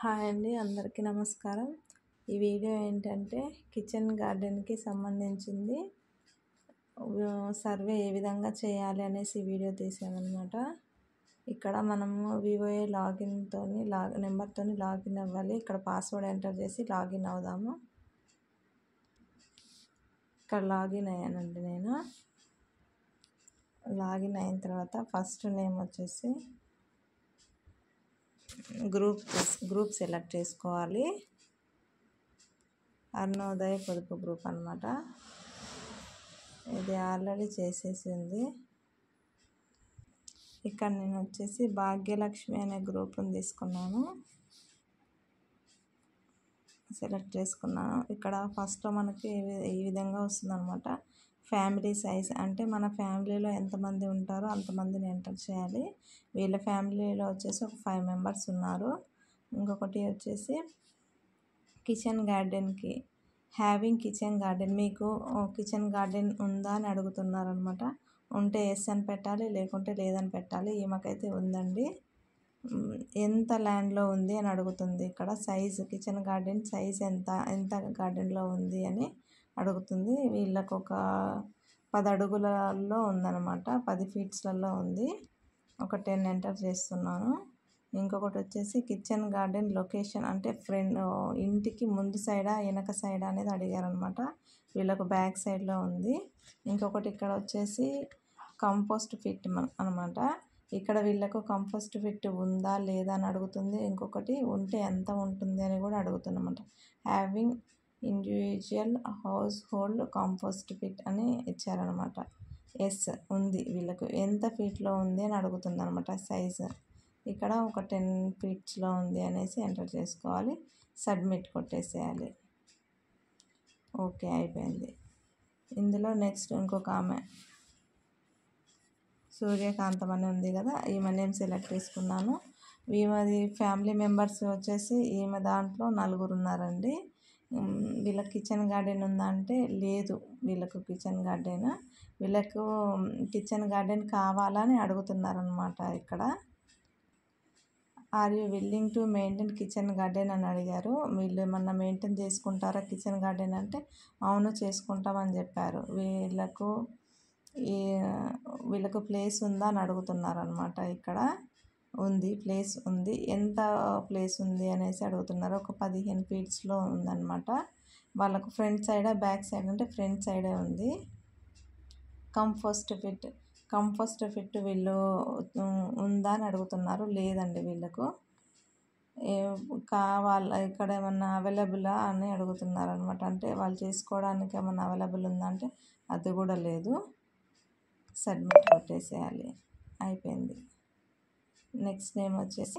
Hi అండి, అందరికీ నమస్కారం. ఈ వీడియో ఏంటంటే కిచెన్ గార్డెన్కి సంబంధించింది. సర్వే ఏ విధంగా చేయాలి అనేసి వీడియో తీసామన్నమాట. ఇక్కడ మనము వివోఏ నెంబర్తో లాగిన్ అవ్వాలి. ఇక్కడ పాస్వర్డ్ ఎంటర్ చేసి లాగిన్ అవుదాము. ఇక్కడ లాగిన్ అయ్యానండి. నేను లాగిన్ అయిన తర్వాత ఫస్ట్ నేమ్ వచ్చేసి గ్రూప్ సెలెక్ట్ చేసుకోవాలి. అరుణోదయ పొదుపు గ్రూప్ అన్నమాట. ఇది ఆల్రెడీ చేసేసి ఉంది. ఇక్కడ నేను వచ్చేసి భాగ్యలక్ష్మి అనే గ్రూప్ని తీసుకున్నాను, సెలెక్ట్ చేసుకున్నాను. ఇక్కడ ఫస్ట్ మనకి ఈ విధంగా వస్తుంది అనమాట. ఫ్యామిలీ సైజ్ అంటే మన ఫ్యామిలీలో ఎంతమంది ఉంటారో అంతమందిని ఎంటర్ చేయాలి. వీళ్ళ ఫ్యామిలీలో వచ్చేసి ఒక 5 మెంబర్స్ ఉన్నారు. ఇంకొకటి వచ్చేసి కిచెన్ గార్డెన్కి హ్యావింగ్ కిచెన్ గార్డెన్, మీకు కిచెన్ గార్డెన్ ఉందా అని అడుగుతున్నారనమాట. ఉంటే ఎస్ అని పెట్టాలి, లేకుంటే లేదని పెట్టాలి. ఈమెకైతే ఉందండి. ఎంత ల్యాండ్లో ఉంది అని అడుగుతుంది. ఇక్కడ సైజు కిచెన్ గార్డెన్ సైజ్ ఎంత గార్డెన్లో ఉంది అని అడుగుతుంది. వీళ్ళకు ఒక 10 అడుగులలో ఉందన్నమాట, 10 ఫీట్స్లలో ఉంది. ఒక 10 ఎంటర్ చేస్తున్నాను. ఇంకొకటి వచ్చేసి కిచెన్ గార్డెన్ లొకేషన్ అంటే ఇంటికి ముందు సైడా వెనక సైడా అనేది అడిగారనమాట. వీళ్ళకు బ్యాక్ సైడ్లో ఉంది. ఇంకొకటి ఇక్కడ వచ్చేసి కంపోస్ట్ ఫిట్ అనమాట. ఇక్కడ వీళ్ళకు కంపోస్ట్ ఫిట్ ఉందా లేదా అని అడుగుతుంది. ఇంకొకటి ఉంటే ఎంత ఉంటుంది అని కూడా అడుగుతుందన్నమాట. Having individual household compost pit అని ఇచ్చారనమాట. ఎస్ ఉంది. వీళ్ళకు ఎంత ఫీట్లో ఉంది అని అడుగుతుంది అనమాట. సైజు ఇక్కడ ఒక 10 ఫీట్స్లో ఉంది అనేసి ఎంటర్ చేసుకోవాలి. సబ్మిట్ కొట్టేసేయాలి. ఓకే, అయిపోయింది. ఇందులో నెక్స్ట్ ఇంకొక ఆమె సూర్యకాంతం అని ఉంది కదా, ఈమె నేమ్ సెలెక్ట్ చేసుకున్నాను. ఈమెది ఫ్యామిలీ మెంబర్స్ వచ్చేసి ఈమె దాంట్లో 4 ఉన్నారండి. వీళ్ళకి కిచెన్ గార్డెన్ ఉందా అంటే లేదు. వీళ్ళకు కిచెన్ గార్డెన్ కావాలని అడుగుతున్నారనమాట. ఇక్కడ are you willing to maintain kitchen garden అని అడిగారు. వీళ్ళు ఏమన్నా మెయింటైన్ చేసుకుంటారా కిచెన్ గార్డెన్ అంటే అవును చేసుకుంటామని చెప్పారు. వీళ్ళకు ప్లేస్ ఉందా అని అడుగుతున్నారు అనమాట. ఇక్కడ ఉంది, ప్లేస్ ఉంది. ఎంత ప్లేస్ ఉంది అనేసి అడుగుతున్నారు. ఒక 15 ఫీట్స్లో ఉందన్నమాట. వాళ్ళకు ఫ్రంట్ సైడా బ్యాక్ సైడ్ అంటే ఫ్రంట్ సైడే ఉంది. కంపోస్ట్ ఫిట్ వీళ్ళు ఉందా అని అడుగుతున్నారు. లేదండి, వీళ్ళకు ఇక్కడ ఏమన్నా అవైలబులా అని అడుగుతున్నారు అనమాట. అంటే వాళ్ళు చేసుకోవడానికి ఏమన్నా అవైలబుల్ ఉందంటే అది కూడా లేదు. సబ్మిట్ కొట్టేసేయాలి. అయిపోయింది. నెక్స్ట్ నేమ్ వచ్చేసి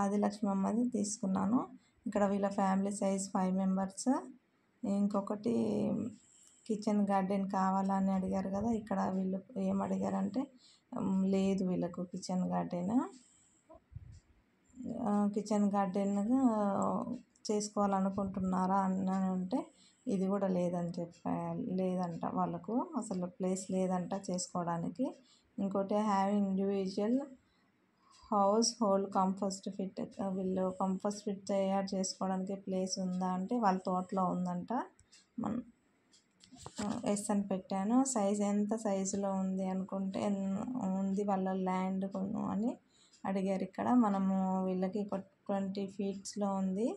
ఆదిలక్ష్మమ్మది తీసుకున్నాను. ఇక్కడ వీళ్ళ ఫ్యామిలీ సైజ్ 5 మెంబర్స్. ఇంకొకటి కిచెన్ గార్డెన్ కావాలని అడిగారు కదా, ఇక్కడ వీళ్ళు ఏం అడిగారంటే లేదు వీళ్ళకు కిచెన్ గార్డెన్ చేసుకోవాలనుకుంటున్నారా అని అంటే ఇది కూడా లేదంట. వాళ్ళకు అసలు ప్లేస్ లేదంట చేసుకోవడానికి. ఇంకోటి having individual household compost fit, వీళ్ళు కంపోస్ట్ ఫిట్ తయారు చేసుకోవడానికి ప్లేస్ ఉందా అంటే వాళ్ళ తోటలో ఉందంట. ఎస్ అని పెట్టాను. సైజ్ ఎంత సైజులో ఉంది అనుకుంటే ఉంది వాళ్ళ ల్యాండ్ అని అడిగారు. ఇక్కడ మనము వీళ్ళకి 20 ఫీట్స్లో ఉంది.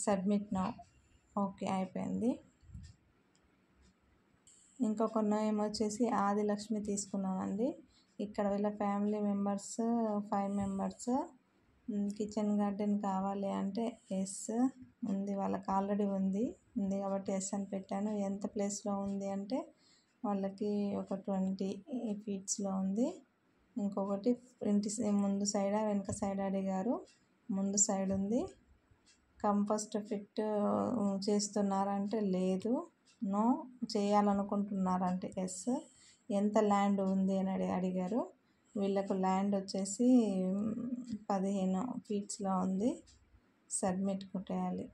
Submit now. ఓకే, అయిపోయింది. ఇంకొక నేమ్ వచ్చేసి ఆదిలక్ష్మి తీసుకున్నానండి. ఇక్కడ వీళ్ళ family members 5 members. Kitchen garden కావాలి అంటే ఎస్ ఉంది, వాళ్ళకి ఆల్రెడీ ఉంది కాబట్టి ఎస్ అని పెట్టాను. ఎంత ప్లేస్లో ఉంది అంటే వాళ్ళకి ఒక 20 ఫీట్స్లో ఉంది. ఇంకొకటి ఇంటి ముందు సైడా వెనక సైడ్ అడిగారు. ముందు సైడ్ ఉంది. కంపోస్ట్ ఫిట్ చేస్తున్నారంటే లేదు. నో. చేయాలనుకుంటున్నారంటే ఎస్. ఎంత ల్యాండ్ ఉంది అని అడిగారు. వీళ్ళకు ల్యాండ్ వచ్చేసి 15 ఫీట్స్లో ఉంది. సబ్మిట్ కొట్టేయాలి.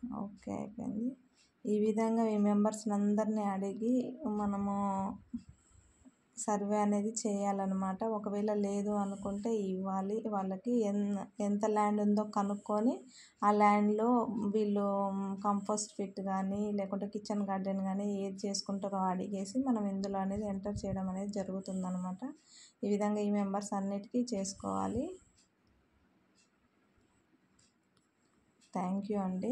ఓకే అయిపోయింది. ఈ విధంగా ఈ మెంబర్స్ని అందరినీ అడిగి మనము సర్వే అనేది చేయాలన్నమాట. ఒకవేళ లేదు అనుకుంటే ఇవ్వాలి. వాళ్ళకి ఎంత ల్యాండ్ ఉందో కనుక్కొని ఆ ల్యాండ్లో వీళ్ళు కంపోస్ట్ పిట్ కానీ లేకుంటే కిచెన్ గార్డెన్ కానీ ఏది చేసుకుంటారో అడిగేసి మనం ఇందులో అనేది ఎంటర్ చేయడం అనేది జరుగుతుందన్నమాట. ఈ విధంగా ఈ మెంబర్స్ అన్నిటికీ చేసుకోవాలి. థ్యాంక్ యూ అండి.